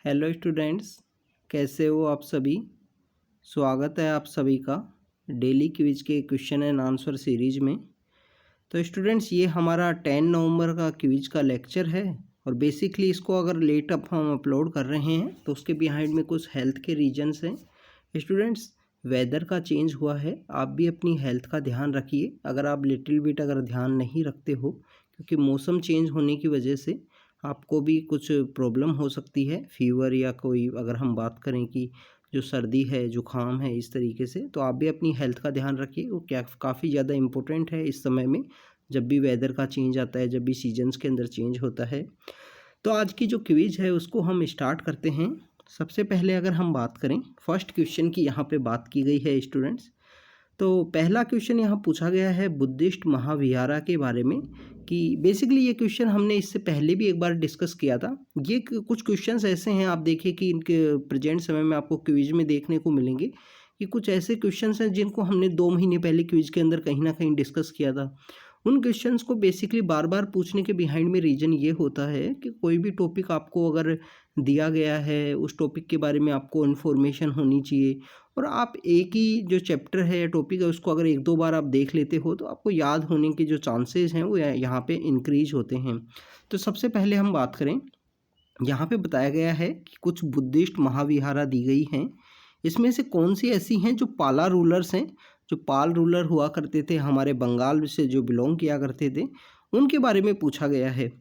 Hello students, कैसे हो आप सभी। स्वागत है आप सभी का डेली क्विज के क्वेश्चन एंड आंसर सीरीज में। तो स्टूडेंट्स, ये हमारा 10 नवंबर का क्विज का लेक्चर है और बेसिकली इसको अगर लेट अप हम अपलोड कर रहे हैं तो उसके बिहाइंड में कुछ हेल्थ के रीजंस हैं। स्टूडेंट्स, वेदर का चेंज हुआ है, आप भी अपनी हेल्थ का ध्यान रखिए। अगर आप लिटिल बिट अगर ध्यान नहीं रखते हो, क्योंकि मौसम चेंज होने की वजह से आपको भी कुछ प्रॉब्लम हो सकती है, फीवर या कोई अगर हम बात करें कि जो सर्दी है, जुकाम है, इस तरीके से, तो आप भी अपनी हेल्थ का ध्यान रखिए। वो क्या काफ़ी ज़्यादा इम्पोर्टेंट है इस समय में, जब भी वेदर का चेंज आता है, जब भी सीजन्स के अंदर चेंज होता है। तो आज की जो क्विज है उसको हम स्टार्ट करते हैं। सबसे पहले अगर हम बात करें फर्स्ट क्वेश्चन की, यहाँ पे बात की गई है स्टूडेंट्स। तो पहला क्वेश्चन यहाँ पूछा गया है बुद्धिस्ट महाविहारा के बारे में, कि बेसिकली ये क्वेश्चन हमने इससे पहले भी एक बार डिस्कस किया था। ये कुछ क्वेश्चंस ऐसे हैं, आप देखिए कि इनके प्रेजेंट समय में आपको क्विज में देखने को मिलेंगे कि कुछ ऐसे क्वेश्चंस हैं जिनको हमने 2 महीने पहले क्विज के अंदर कहीं ना कहीं डिस्कस किया था। उन क्वेश्चंस को बेसिकली बार बार पूछने के बिहाइंड में रीज़न ये होता है कि कोई भी टॉपिक आपको अगर दिया गया है, उस टॉपिक के बारे में आपको इन्फॉर्मेशन होनी चाहिए, और आप एक ही जो चैप्टर है या टॉपिक है उसको अगर 1-2 बार आप देख लेते हो तो आपको याद होने के जो चांसेस हैं वो यहाँ पे इंक्रीज होते हैं। तो सबसे पहले हम बात करें, यहाँ पे बताया गया है कि कुछ बुद्धिस्ट महाविहारा दी गई हैं। इसमें से कौन सी ऐसी हैं जो पाला रूलर्स हैं, जो पाल रूलर हुआ करते थे, हमारे बंगाल से जो बिलोंग किया करते थे, उनके बारे में पूछा गया है।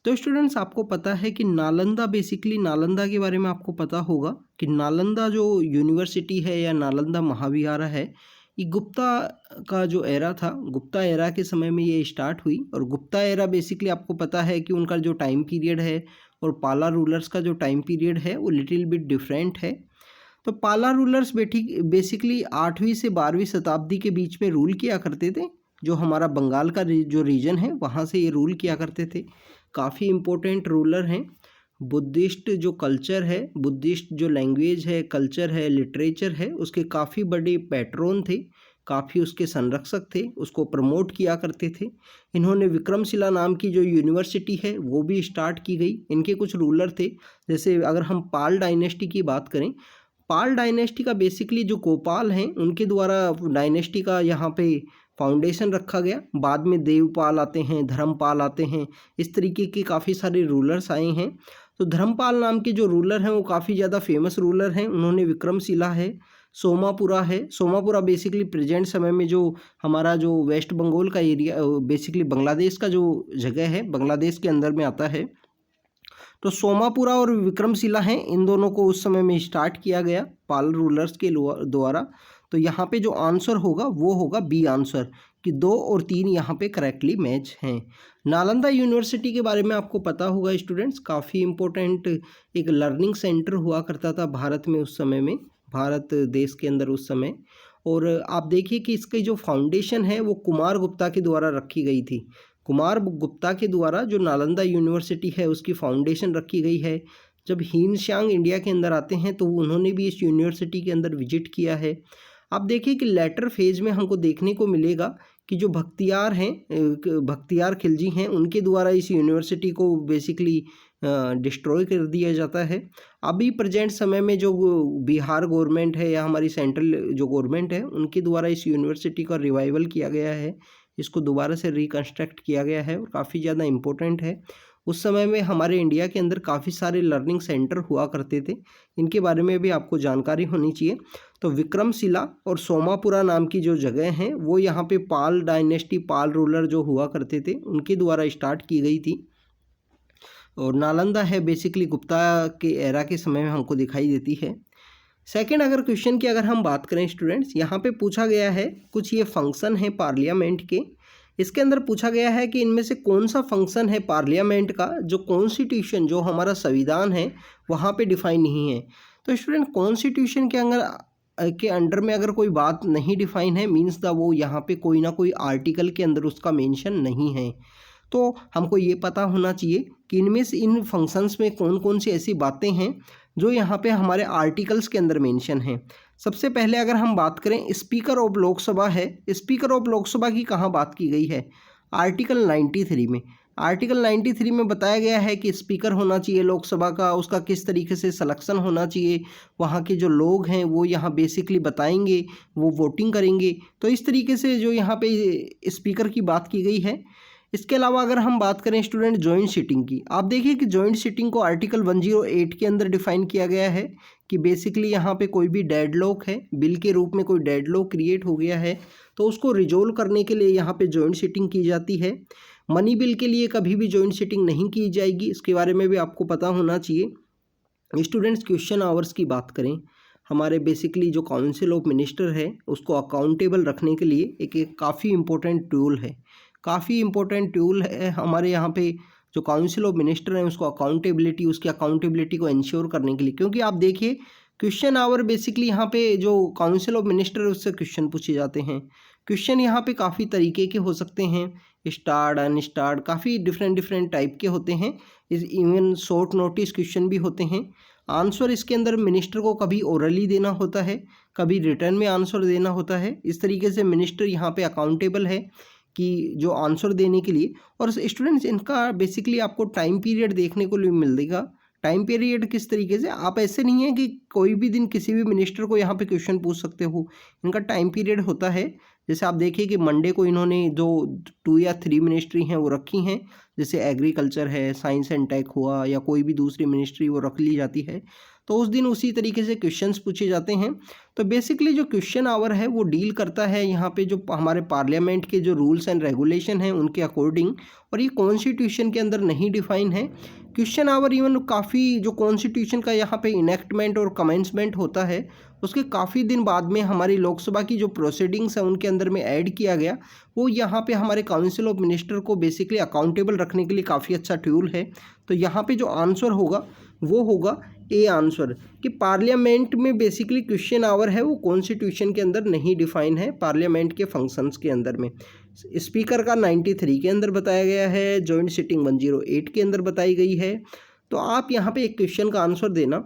तो स्टूडेंट्स, आपको पता है कि नालंदा, बेसिकली नालंदा के बारे में आपको पता होगा कि नालंदा जो यूनिवर्सिटी है या नालंदा महाविहारा है, ये गुप्ता का जो एरा था, गुप्ता एरा के समय में ये स्टार्ट हुई। और गुप्ता एरा बेसिकली आपको पता है कि उनका जो टाइम पीरियड है और पाला रूलर्स का जो टाइम पीरियड है वो लिटिल बिट डिफरेंट है। तो पाला रूलर्स बेसिकली 8वीं से 12वीं शताब्दी के बीच में रूल किया करते थे। जो हमारा बंगाल का जो रीजन है वहाँ से ये रूल किया करते थे। काफ़ी इम्पोर्टेंट रूलर हैं। बुद्धिस्ट जो कल्चर है, बुद्धिस्ट जो लैंग्वेज है, कल्चर है, लिटरेचर है, उसके काफ़ी बड़े पैट्रोन थे, काफ़ी उसके संरक्षक थे, उसको प्रमोट किया करते थे। इन्होंने विक्रमशिला नाम की जो यूनिवर्सिटी है वो भी स्टार्ट की गई। इनके कुछ रूलर थे, जैसे अगर हम पाल डायनेस्टी की बात करें, पाल डायनेस्टी का बेसिकली जो गोपाल हैं उनके द्वारा डायनेस्टी का यहाँ पे फाउंडेशन रखा गया। बाद में देवपाल आते हैं, धर्मपाल आते हैं, इस तरीके के काफ़ी सारे रूलर्स आए हैं। तो धर्मपाल नाम के जो रूलर हैं वो काफ़ी ज़्यादा फेमस रूलर हैं। उन्होंने विक्रमशिला है, सोमापुरा है, सोमापुरा बेसिकली प्रेजेंट समय में जो हमारा जो वेस्ट बंगाल का एरिया, बेसिकली बांग्लादेश का जो जगह है, बांग्लादेश के अंदर में आता है। तो सोमापुरा और विक्रमशिला हैं, इन दोनों को उस समय में स्टार्ट किया गया पाल रूलर्स के द्वारा। तो यहाँ पे जो आंसर होगा वो होगा बी आंसर, कि 2 और 3 यहाँ पे करेक्टली मैच हैं। नालंदा यूनिवर्सिटी के बारे में आपको पता होगा स्टूडेंट्स, काफ़ी इम्पोर्टेंट एक लर्निंग सेंटर हुआ करता था भारत में उस समय में, भारत देश के अंदर उस समय। और आप देखिए कि इसकी जो फाउंडेशन है वो कुमार गुप्ता के द्वारा रखी गई थी। कुमार गुप्ता के द्वारा जो नालंदा यूनिवर्सिटी है उसकी फाउंडेशन रखी गई है। जब हीन श्यांग इंडिया के अंदर आते हैं तो उन्होंने भी इस यूनिवर्सिटी के अंदर विजिट किया है। आप देखिए कि लेटर फेज में हमको देखने को मिलेगा कि जो भख्तियार हैं, भख्तियार खिलजी हैं, उनके द्वारा इस यूनिवर्सिटी को बेसिकली डिस्ट्रॉय कर दिया जाता है। अभी प्रेजेंट समय में जो बिहार गवर्नमेंट है या हमारी सेंट्रल जो गवर्नमेंट है, उनके द्वारा इस यूनिवर्सिटी का रिवाइवल किया गया है, इसको दोबारा से रिकन्स्ट्रक्ट किया गया है और काफ़ी ज़्यादा इम्पोर्टेंट है। उस समय में हमारे इंडिया के अंदर काफ़ी सारे लर्निंग सेंटर हुआ करते थे, इनके बारे में भी आपको जानकारी होनी चाहिए। तो विक्रमशिला और सोमापुरा नाम की जो जगह हैं वो यहाँ पे पाल डायनेस्टी, पाल रूलर जो हुआ करते थे उनके द्वारा स्टार्ट की गई थी। और नालंदा है बेसिकली गुप्ता के एरा के समय में हमको दिखाई देती है। सेकंड अगर क्वेश्चन की अगर हम बात करें स्टूडेंट्स, यहाँ पे पूछा गया है कुछ ये फंक्शन है पार्लियामेंट के। इसके अंदर पूछा गया है कि इनमें से कौन सा फंक्शन है पार्लियामेंट का जो कॉन्स्टिट्यूशन, जो हमारा संविधान है, वहाँ पे डिफाइन नहीं है। तो स्टूडेंट, कॉन्स्टिट्यूशन के अंडर में अगर कोई बात नहीं डिफाइन है, मीन्स द वो यहाँ पे कोई ना कोई आर्टिकल के अंदर उसका मेंशन नहीं है। तो हमको ये पता होना चाहिए कि इनमें से इन फंक्शंस में कौन कौन सी ऐसी बातें हैं जो यहाँ पे हमारे आर्टिकल्स के अंदर मेंशन हैं। सबसे पहले अगर हम बात करें, स्पीकर ऑफ लोकसभा है, स्पीकर ऑफ लोकसभा की कहाँ बात की गई है, आर्टिकल 93 में। आर्टिकल 93 में बताया गया है कि स्पीकर होना चाहिए लोकसभा का, उसका किस तरीके से सिलेक्शन होना चाहिए, वहाँ के जो लोग हैं वो यहाँ बेसिकली बताएंगे, वो वोटिंग करेंगे। तो इस तरीके से जो यहाँ पे स्पीकर की बात की गई है। इसके अलावा अगर हम बात करें स्टूडेंट जॉइंट सीटिंग की, आप देखिए कि जॉइंट सीटिंग को आर्टिकल 108 के अंदर डिफाइन किया गया है कि बेसिकली यहाँ पे कोई भी डेडलॉक है, बिल के रूप में कोई डेडलॉक क्रिएट हो गया है, तो उसको रिजोल्व करने के लिए यहाँ पे जॉइंट सीटिंग की जाती है। मनी बिल के लिए कभी भी जॉइंट सीटिंग नहीं की जाएगी, इसके बारे में भी आपको पता होना चाहिए। स्टूडेंट्स क्वेश्चन आवर्स की बात करें, हमारे बेसिकली जो काउंसिल ऑफ मिनिस्टर है उसको अकाउंटेबल रखने के लिए एक काफ़ी इम्पोर्टेंट टूल है, काफ़ी इम्पोर्टेंट टूल है हमारे यहाँ पे जो काउंसिल ऑफ मिनिस्टर हैं उसको अकाउंटेबिलिटी, उसकी अकाउंटेबिलिटी को इंश्योर करने के लिए। क्योंकि आप देखिए क्वेश्चन आवर बेसिकली यहाँ पे जो काउंसिल ऑफ मिनिस्टर है उससे क्वेश्चन पूछे जाते हैं। क्वेश्चन यहाँ पे काफ़ी तरीके के हो सकते हैं, स्टार्ड अनस्टार्ड, काफ़ी डिफरेंट टाइप के होते हैं। इस इवन शॉर्ट नोटिस क्वेश्चन भी होते हैं। आंसर इसके अंदर मिनिस्टर को कभी ओरली देना होता है, कभी रिटर्न में आंसर देना होता है। इस तरीके से मिनिस्टर यहाँ पे अकाउंटेबल है कि जो आंसर देने के लिए। और स्टूडेंट्स इनका बेसिकली आपको टाइम पीरियड देखने को मिलेगा। टाइम पीरियड किस तरीके से, आप ऐसे नहीं है कि कोई भी दिन किसी भी मिनिस्टर को यहाँ पे क्वेश्चन पूछ सकते हो, इनका टाइम पीरियड होता है। जैसे आप देखिए कि मंडे को इन्होंने जो 2 या 3 मिनिस्ट्री हैं वो रखी हैं, जैसे एग्रीकल्चर है, साइंस एंड टेक हुआ, या कोई भी दूसरी मिनिस्ट्री वो रख ली जाती है, तो उस दिन उसी तरीके से क्वेश्चंस पूछे जाते हैं। तो बेसिकली जो क्वेश्चन आवर है वो डील करता है यहाँ पे जो हमारे पार्लियामेंट के जो रूल्स एंड रेगुलेशन हैं उनके अकॉर्डिंग, और ये कॉन्स्टिट्यूशन के अंदर नहीं डिफाइन है। क्वेश्चन आवर इवन काफ़ी जो कॉन्स्टिट्यूशन का यहाँ पे इनेक्टमेंट और कमेंसमेंट होता है उसके काफ़ी दिन बाद में हमारी लोकसभा की जो प्रोसीडिंग्स है उनके अंदर में ऐड किया गया। वो यहाँ पे हमारे काउंसिल ऑफ मिनिस्टर को बेसिकली अकाउंटेबल रखने के लिए काफ़ी अच्छा टूल है। तो यहाँ पे जो आंसर होगा वो होगा ए आंसर, कि पार्लियामेंट में बेसिकली क्वेश्चन आवर है वो कॉन्स्टिट्यूशन के अंदर नहीं डिफाइन है, पार्लियामेंट के फंक्शंस के अंदर में। स्पीकर का 93 के अंदर बताया गया है, जॉइंट सीटिंग 108 के अंदर बताई गई है। तो आप यहाँ पे एक क्वेश्चन का आंसर देना।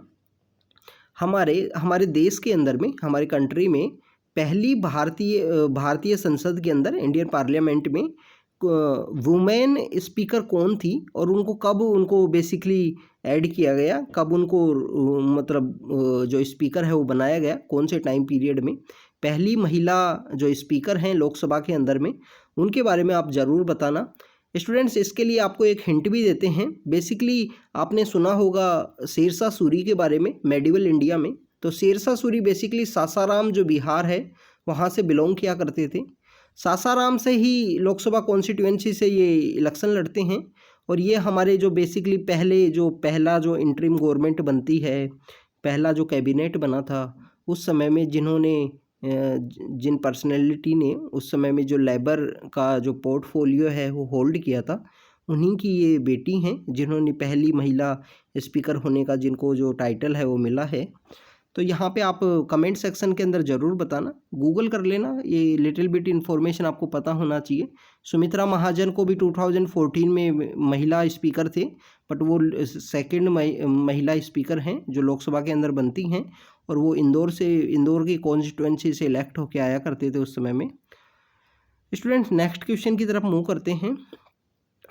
हमारे देश के अंदर में, हमारे कंट्री में पहली भारतीय संसद के अंदर, इंडियन पार्लियामेंट में वुमेन स्पीकर कौन थी, और उनको बेसिकली ऐड किया गया, कब उनको मतलब जो स्पीकर है वो बनाया गया, कौन से टाइम पीरियड में। पहली महिला जो स्पीकर हैं लोकसभा के अंदर में, उनके बारे में आप ज़रूर बताना। स्टूडेंट्स इसके लिए आपको एक हिंट भी देते हैं। बेसिकली आपने सुना होगा शेरशाह सूरी के बारे में मेडिवल इंडिया में। तो शेरशाह सूरी बेसिकली सासाराम जो बिहार है वहाँ से बिलोंग किया करते थे। सासाराम से ही लोकसभा कॉन्स्टिट्यूएंसी से ये इलेक्शन लड़ते हैं, और ये हमारे जो बेसिकली पहला जो इंटरिम गवर्नमेंट बनती है, पहला जो कैबिनेट बना था उस समय में, जिन पर्सनैलिटी ने उस समय में जो लेबर का जो पोर्टफोलियो है वो होल्ड किया था, उन्हीं की ये बेटी हैं जिन्होंने पहली महिला स्पीकर होने का जिनको जो टाइटल है वो मिला है। तो यहाँ पे आप कमेंट सेक्शन के अंदर ज़रूर बताना, गूगल कर लेना, ये लिटिल बिट इन्फॉर्मेशन आपको पता होना चाहिए। सुमित्रा महाजन को भी 2014 में महिला स्पीकर थे, बट वो सेकंड महिला स्पीकर हैं जो लोकसभा के अंदर बनती हैं, और वो इंदौर की कॉन्स्टिट्यूएंसी से इलेक्ट होकर आया करते थे उस समय में। स्टूडेंट्स नेक्स्ट क्वेश्चन की तरफ मूव करते हैं।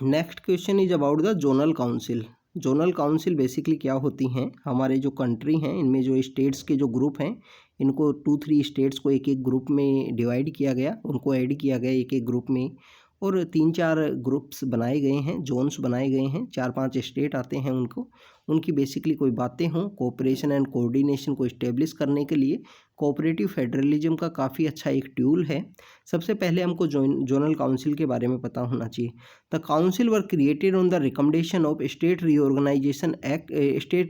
Next question is about the zonal council. Zonal council basically क्या होती हैं, हमारे जो कंट्री हैं इनमें जो स्टेट्स के जो ग्रुप हैं, इनको 2-3 स्टेट्स को एक ग्रुप में डिवाइड किया गया, उनको ऐड किया गया एक ग्रुप में, और 3-4 ग्रुप्स बनाए गए हैं, जोन्स बनाए गए हैं, 4-5 स्टेट आते हैं उनकी बेसिकली कोई बातें हों, कोऑपरेशन एंड कोऑर्डिनेशन को इस्टेब्लिश करने के लिए कोऑपरेटिव फेडरलिज्म का काफ़ी अच्छा एक टूल है। सबसे पहले हमको जोनल काउंसिल के बारे में पता होना चाहिए। The council were created on the recommendation of state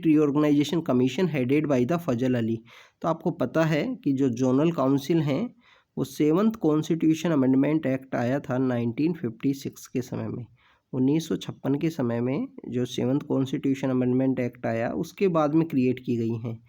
reorganisation commission headed by the Fazal Ali. तो आपको पता है कि जो जोनल काउंसिल हैं वो 7th कॉन्स्टिट्यूशन अमेंडमेंट एक्ट आया था 1956 के समय में। 1956 के समय में जो 7th कॉन्स्टिट्यूशन अमेंडमेंट एक्ट आया उसके बाद में क्रिएट की गई हैं।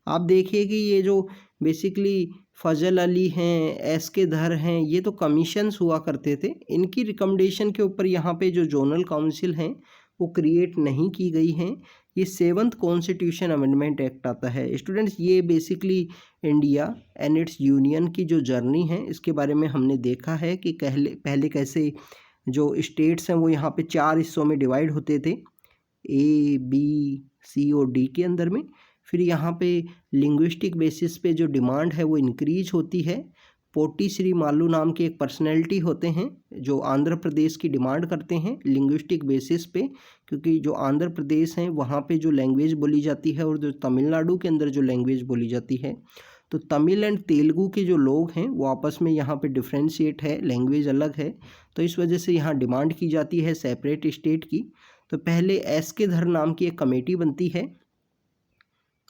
आप देखिए कि ये जो बेसिकली फजल अली हैं, एस के धर हैं, ये तो कमीशंस हुआ करते थे, इनकी रिकमेंडेशन के ऊपर यहाँ पे जो जोनल काउंसिल हैं वो क्रिएट नहीं की गई हैं। ये 7th कॉन्स्टिट्यूशन अमेंडमेंट एक्ट आता है। स्टूडेंट्स ये basically India and it's union की जो जर्नी है इसके बारे में हमने देखा है कि पहले कैसे जो स्टेट्स हैं वो यहाँ पे 4 हिस्सों में डिवाइड होते थे, A, B, C और D के अंदर में। फिर यहाँ पे लिंग्विस्टिक बेसिस पे जो डिमांड है वो इंक्रीज होती है। पोटी श्री मालू नाम के एक पर्सनैलिटी होते हैं जो आंध्र प्रदेश की डिमांड करते हैं लिंग्विस्टिक बेसिस पे, क्योंकि जो आंध्र प्रदेश हैं वहाँ पे जो लैंग्वेज बोली जाती है और जो तमिलनाडु के अंदर जो लैंग्वेज बोली जाती है, तो तमिल एंड तेलुगु के जो लोग हैं वो आपस में यहाँ पे डिफ्रेंशिएट है, लैंग्वेज अलग है, तो इस वजह से यहाँ डिमांड की जाती है सेपरेट स्टेट की। तो पहले एस के धर नाम की एक कमेटी बनती है,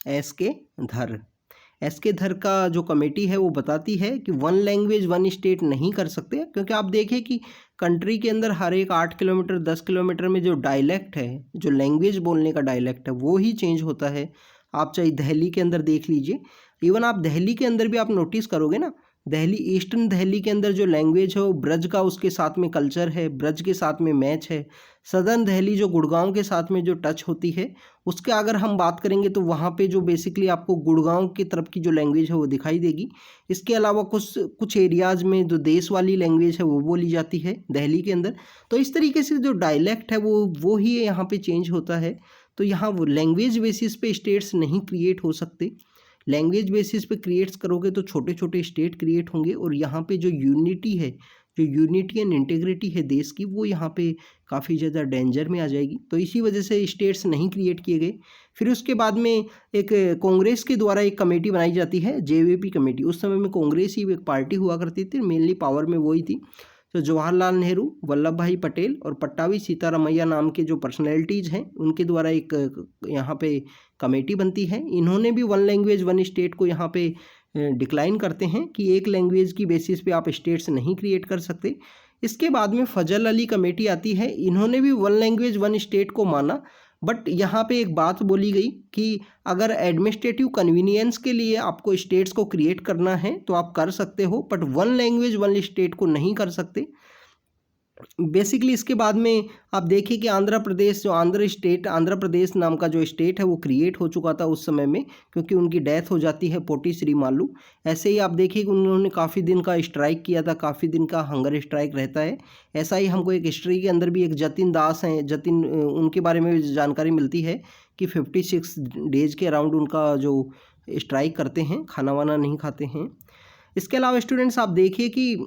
एस के धर का जो कमेटी है वो बताती है कि 1 लैंग्वेज 1 स्टेट नहीं कर सकते, क्योंकि आप देखें कि कंट्री के अंदर हर एक 8 किलोमीटर 10 किलोमीटर में जो डायलेक्ट है, जो लैंग्वेज बोलने का डायलेक्ट है वो ही चेंज होता है। आप चाहे दिल्ली के अंदर देख लीजिए, इवन आप दिल्ली के अंदर भी आप नोटिस करोगे ना, दिल्ली ईस्टर्न दिल्ली के अंदर जो लैंग्वेज है वो ब्रज का उसके साथ में कल्चर है, ब्रज के साथ में मैच है। सदर्न दिल्ली जो गुड़गांव के साथ में जो टच होती है उसके अगर हम बात करेंगे तो वहाँ पे जो बेसिकली आपको गुड़गांव की तरफ की जो लैंग्वेज है वो दिखाई देगी। इसके अलावा कुछ एरियाज़ में जो देश वाली लैंग्वेज है वो बोली जाती है दिल्ली के अंदर। तो इस तरीके से जो डायलेक्ट है वो ही यहाँ पे चेंज होता है। तो यहाँ वो लैंग्वेज बेसिस पे स्टेट्स नहीं क्रिएट हो सकते। लैंग्वेज बेसिस पे क्रिएट्स करोगे तो छोटे छोटे स्टेट क्रिएट होंगे और यहाँ पे जो यूनिटी है, जो यूनिटी एंड इंटीग्रिटी है देश की, वो यहाँ पे काफ़ी ज़्यादा डेंजर में आ जाएगी। तो इसी वजह से स्टेट्स नहीं क्रिएट किए गए। फिर उसके बाद में एक कांग्रेस के द्वारा एक कमेटी बनाई जाती है, JVP कमेटी। उस समय में कांग्रेस ही एक पार्टी हुआ करती थी, मेनली पावर में वही थी। तो जवाहरलाल नेहरू, वल्लभ भाई पटेल और पट्टाभी सीतारामैया नाम के जो पर्सनैलिटीज़ हैं उनके द्वारा एक यहाँ पे कमेटी बनती है। इन्होंने भी 1 लैंग्वेज 1 स्टेट को यहाँ पे डिक्लाइन करते हैं कि एक लैंग्वेज की बेसिस पे आप स्टेट्स नहीं क्रिएट कर सकते। इसके बाद में फजल अली कमेटी आती है, इन्होंने भी 1 लैंग्वेज 1 स्टेट को माना, बट यहाँ पे एक बात बोली गई कि अगर एडमिनिस्ट्रेटिव कन्वीनियंस के लिए आपको स्टेट्स को क्रिएट करना है तो आप कर सकते हो, बट 1 लैंग्वेज 1 स्टेट को नहीं कर सकते। बेसिकली इसके बाद में आप देखिए कि आंध्र प्रदेश, जो आंध्र प्रदेश नाम का जो स्टेट है वो क्रिएट हो चुका था उस समय में, क्योंकि उनकी डेथ हो जाती है पोटी श्री मालू। ऐसे ही आप देखिए कि उन्होंने काफ़ी दिन का स्ट्राइक किया था, काफ़ी दिन का हंगर स्ट्राइक रहता है। ऐसा ही हमको एक हिस्ट्री के अंदर भी एक जतिन दास हैं, उनके बारे में भी जानकारी मिलती है कि 56 डेज के अराउंड उनका जो स्ट्राइक करते हैं, खाना वाना नहीं खाते हैं। इसके अलावा स्टूडेंट्स आप देखिए कि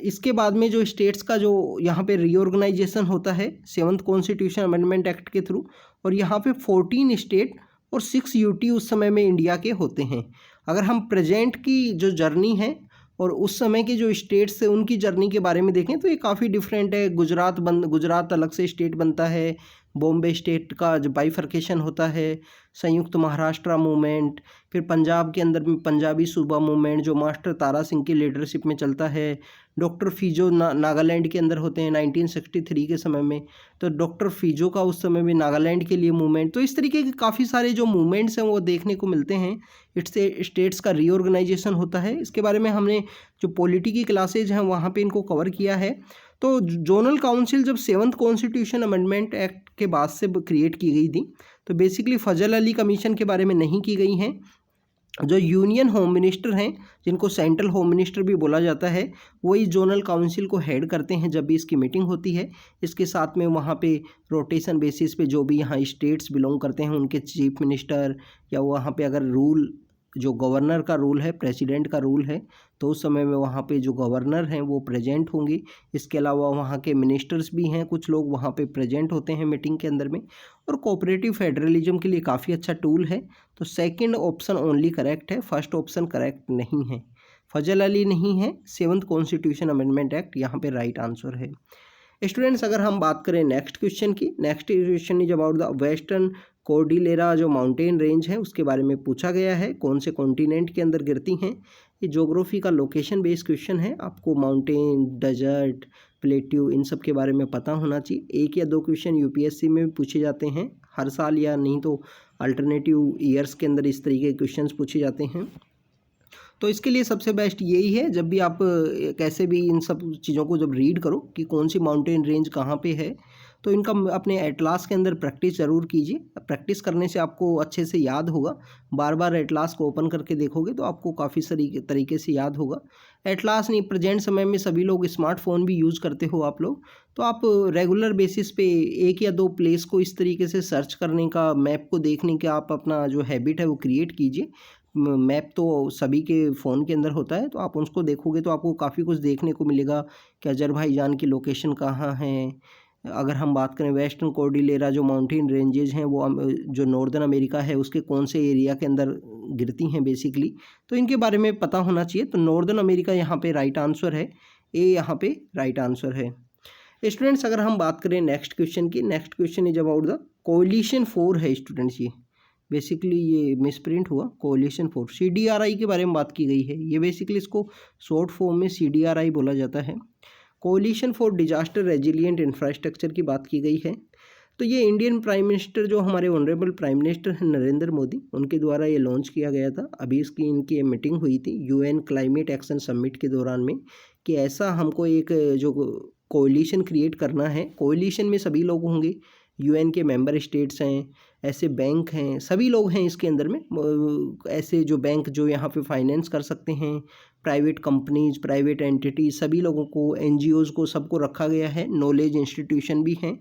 इसके बाद में जो स्टेट्स का जो यहाँ पे रीऑर्गेनाइजेशन होता है 7th कॉन्स्टिट्यूशन अमेंडमेंट एक्ट के थ्रू, और यहाँ पे 14 स्टेट और 6 UT उस समय में इंडिया के होते हैं। अगर हम प्रेजेंट की जो जर्नी है और उस समय के जो स्टेट्स है उनकी जर्नी के बारे में देखें तो ये काफ़ी डिफरेंट है। गुजरात अलग से स्टेट बनता है, बॉम्बे स्टेट का जो बाइफर्केशन होता है, संयुक्त महाराष्ट्र मूवमेंट, फिर पंजाब के अंदर में पंजाबी सूबा मूवमेंट जो मास्टर तारा सिंह की लीडरशिप में चलता है। डॉक्टर फीजो नागालैंड के अंदर होते हैं 1963 के समय में, तो डॉक्टर फीजो का उस समय में नागालैंड के लिए मूवमेंट। तो इस तरीके के काफ़ी सारे जो मूवमेंट्स हैं वो देखने को मिलते हैं। इससे स्टेट्स का रीऑर्गेनाइजेशन होता है। इसके बारे में हमने जो पॉलिटी की क्लासेज हैं वहाँ पे इनको कवर किया है। तो जोनल काउंसिल जब 7th कॉन्स्टिट्यूशन अमेंडमेंट एक्ट के बाद से क्रिएट की गई थी, तो बेसिकली फजल अली कमीशन के बारे में नहीं की गई हैं। जो यूनियन होम मिनिस्टर हैं, जिनको सेंट्रल होम मिनिस्टर भी बोला जाता है, वही जोनल काउंसिल को हेड करते हैं जब भी इसकी मीटिंग होती है। इसके साथ में वहाँ पे रोटेशन बेसिस पे जो भी यहाँ स्टेट्स बिलोंग करते हैं उनके चीफ मिनिस्टर, या वहाँ पे अगर रूल जो गवर्नर का रूल है, प्रेसिडेंट का रूल है, तो उस समय में वहाँ पे जो गवर्नर हैं वो प्रेजेंट होंगे। इसके अलावा वहाँ के मिनिस्टर्स भी हैं, कुछ लोग वहाँ पे प्रेजेंट होते हैं मीटिंग के अंदर में। और कोऑपरेटिव फेडरलिज्म के लिए काफ़ी अच्छा टूल है। तो सेकंड ऑप्शन ओनली करेक्ट है, फर्स्ट ऑप्शन करेक्ट नहीं है। फजल अली नहीं है, 7th कॉन्स्टिट्यूशन अमेंडमेंट एक्ट यहाँ पे राइट आंसर है। स्टूडेंट्स अगर हम बात करें नेक्स्ट क्वेश्चन की, next question is about the western cordillera जो माउंटेन रेंज है उसके बारे में पूछा गया है, कौन से कॉन्टिनेंट के अंदर गिरती हैं। ये ज्योग्राफी का लोकेशन बेस्ड क्वेश्चन है, आपको माउंटेन, डेजर्ट, प्लेट्यू इन सब के बारे में पता होना चाहिए। 1 या 2 क्वेश्चन UPSC में भी पूछे जाते हैं हर साल, या नहीं तो अल्टरनेटिव ईयर्स के अंदर इस तरीके के क्वेश्चंस पूछे जाते हैं। तो इसके लिए सबसे बेस्ट यही है, जब भी आप कैसे भी इन सब चीज़ों को जब रीड करो कि कौन सी माउंटेन रेंज कहाँ पे है, तो इनका अपने एटलास के अंदर प्रैक्टिस ज़रूर कीजिए। प्रैक्टिस करने से आपको अच्छे से याद होगा। बार बार एटलास को ओपन करके देखोगे तो आपको काफ़ी तरीके से याद होगा। एटलास नहीं, प्रेजेंट समय में सभी लोग स्मार्टफोन भी यूज़ करते हो आप लोग, तो आप रेगुलर बेसिस पे एक या दो प्लेस को इस तरीके से सर्च करने का, मैप को देखने का आप अपना जो हैबिट है वो क्रिएट कीजिए। मैप तो सभी के फ़ोन के अंदर होता है, तो आप उसको देखोगे तो आपको काफ़ी कुछ देखने को मिलेगा कि अज़रबैजान की लोकेशन कहाँ है। अगर हम बात करें वेस्टर्न कॉर्डिलेरा जो माउंटेन रेंजेज हैं वो जो नॉर्दर्न अमेरिका है उसके कौन से एरिया के अंदर गिरती हैं बेसिकली, तो इनके बारे में पता होना चाहिए। तो नॉर्दर्न अमेरिका यहाँ पे राइट आंसर है, ए यहाँ पे राइट आंसर है। स्टूडेंट्स अगर हम बात करें नेक्स्ट क्वेश्चन की, next question is about the coalition 4 है स्टूडेंट्स। ये बेसिकली ये मिसप्रिंट हुआ, कोलिशन 4 CDRI के बारे में बात की गई है। ये बेसिकली इसको शॉर्ट फॉर्म में CDRI बोला जाता है। Coalition for disaster resilient infrastructure की बात की गई है। तो ये इंडियन प्राइम मिनिस्टर जो हमारे ऑनरेबल प्राइम मिनिस्टर हैं नरेंद्र मोदी, उनके द्वारा ये लॉन्च किया गया था। अभी इनकी मीटिंग हुई थी UN क्लाइमेट एक्शन समिट के दौरान में, कि ऐसा हमको एक जो कोलिशन क्रिएट करना है। कोलिशन में सभी लोग होंगे, UN के मेंबर स्टेट्स हैं, ऐसे बैंक हैं, सभी लोग हैं इसके अंदर में। ऐसे जो बैंक जो यहाँ पे फाइनेंस कर सकते हैं, प्राइवेट कंपनीज, प्राइवेट एंटिटी, सभी लोगों को, NGOs को, सबको रखा गया है। नॉलेज इंस्टीट्यूशन भी हैं।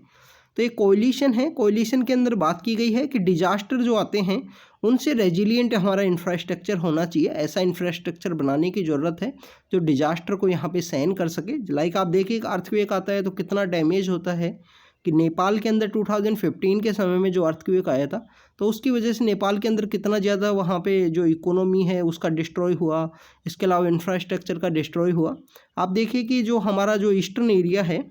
तो एक कोलिशन है। कोलिशन के अंदर बात की गई है कि डिजास्टर जो आते हैं उनसे रेजिलिएंट हमारा इंफ्रास्ट्रक्चर होना चाहिए। ऐसा इंफ्रास्ट्रक्चर बनाने की ज़रूरत है जो डिजास्टर को यहाँ पे सहन कर सके। लाइक आप देखिए, एक अर्थक्वेक आता है तो कितना डैमेज होता है, कि नेपाल के अंदर 2015 के समय में जो अर्थक्वेक आया था, तो उसकी वजह से नेपाल के अंदर कितना ज़्यादा वहाँ पे जो इकोनॉमी है उसका डिस्ट्रॉय हुआ, इसके अलावा इंफ्रास्ट्रक्चर का डिस्ट्रॉय हुआ। आप देखिए कि जो हमारा जो ईस्टर्न एरिया है,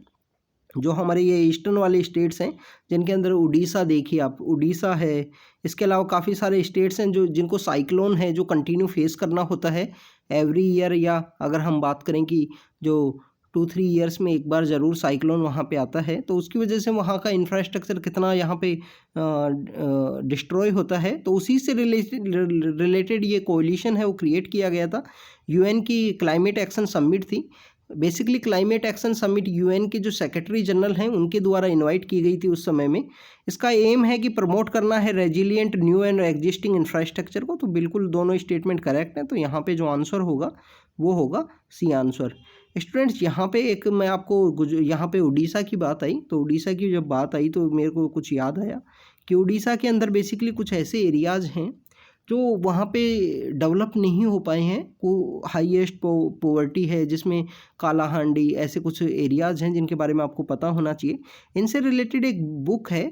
जो हमारे ये ईस्टर्न वाले स्टेट्स हैं, जिनके अंदर उड़ीसा देखिए आप, उड़ीसा है, इसके अलावा काफ़ी सारे स्टेट्स हैं जो जिनको साइक्लोन है जो कंटिन्यू फेस करना होता है एवरी ईयर, या अगर हम बात करें कि जो 2-3 ईयर्स में एक बार ज़रूर साइक्लोन वहाँ पे आता है, तो उसकी वजह से वहाँ का इंफ्रास्ट्रक्चर कितना यहाँ पे डिस्ट्रॉय होता है। तो उसी से रिलेटेड ये कोलिशन है वो क्रिएट किया गया था। UN की क्लाइमेट एक्शन समिट थी। Basically climate action summit UN के जो सेक्रेटरी जनरल हैं उनके द्वारा इनवाइट की गई थी उस समय में। इसका एम है कि प्रमोट करना है resilient new and existing infrastructure को। तो बिल्कुल दोनों स्टेटमेंट करेक्ट हैं। तो यहाँ पे जो आंसर होगा वो होगा सी आंसर। स्टूडेंट्स यहाँ पे एक मैं आपको यहाँ पे उड़ीसा की बात आई, तो उड़ीसा की जब बात आई तो मेरे को कुछ याद आया कि उड़ीसा के अंदर बेसिकली कुछ ऐसे एरियाज़ हैं जो वहाँ पे डेवलप नहीं हो पाए हैं। को हाईएस्ट पॉवर्टी है, जिसमें कालाहांडी, ऐसे कुछ एरियाज़ हैं जिनके बारे में आपको पता होना चाहिए। इनसे रिलेटेड एक बुक है,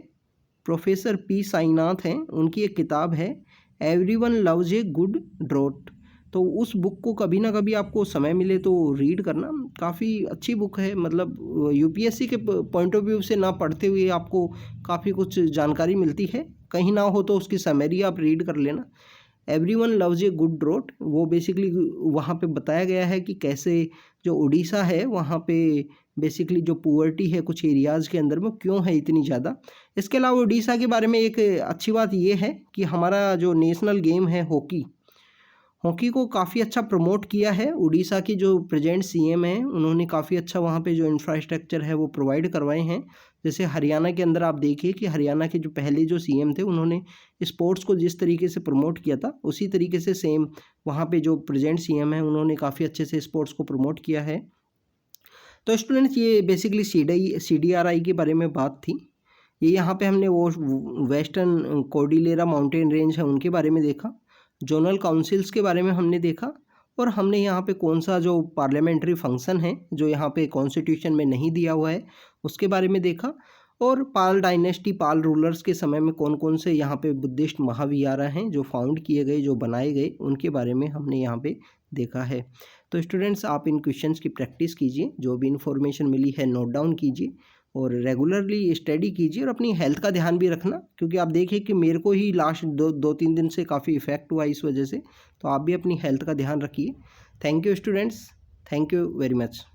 प्रोफेसर P साईनाथ हैं, उनकी एक किताब है everyone loves a good drought. तो उस बुक को कभी ना कभी आपको समय मिले तो रीड करना, काफ़ी अच्छी बुक है। मतलब UPSC के पॉइंट ऑफ व्यू से ना पढ़ते हुए आपको काफ़ी कुछ जानकारी मिलती है। कहीं ना हो तो उसकी समरी आप रीड कर लेना। Everyone loves a good drought, वो बेसिकली वहाँ पे बताया गया है कि कैसे जो उड़ीसा है वहाँ पे बेसिकली जो पुअर्टी है कुछ एरियाज़ के अंदर में क्यों है इतनी ज़्यादा। इसके अलावा उड़ीसा के बारे में एक अच्छी बात ये है कि हमारा जो नेशनल गेम है हॉकी, हॉकी को काफ़ी अच्छा प्रमोट किया है। उड़ीसा की जो प्रेजेंट CM हैं उन्होंने काफ़ी अच्छा वहाँ पे जो इंफ्रास्ट्रक्चर है वो प्रोवाइड करवाए हैं। जैसे हरियाणा के अंदर आप देखिए कि हरियाणा के जो पहले जो CM थे उन्होंने स्पोर्ट्स को जिस तरीके से प्रमोट किया था उसी तरीके से सेम वहाँ पे जो प्रेजेंट CM हैं उन्होंने काफ़ी अच्छे से स्पोर्ट्स को प्रमोट किया है। तो स्टूडेंट्स ये बेसिकली CDRI के बारे में बात थी। ये यहाँ पे हमने वो वेस्टर्न कॉर्डिलेरा माउंटेन रेंज है उनके बारे में देखा, जोनल काउंसिल्स के बारे में हमने देखा, और हमने यहाँ पे कौन सा जो पार्लियामेंट्री फंक्शन है जो यहाँ पे कॉन्स्टिट्यूशन में नहीं दिया हुआ है उसके बारे में देखा, और पाल डायनेस्टी, पाल रूलर्स के समय में कौन कौन से यहाँ पे बुद्धिस्ट महाविहारा हैं जो फाउंड किए गए, जो बनाए गए, उनके बारे में हमने यहाँ पे देखा है। तो स्टूडेंट्स आप इन क्वेश्चंस की प्रैक्टिस कीजिए, जो भी इन्फॉर्मेशन मिली है नोट डाउन कीजिए और रेगुलरली स्टडी कीजिए, और अपनी हेल्थ का ध्यान भी रखना, क्योंकि आप देखिए कि मेरे को ही लास्ट 2-3 दिन से काफ़ी इफेक्ट हुआ इस वजह से। तो आप भी अपनी हेल्थ का ध्यान रखिए। Thank you students, thank you very much.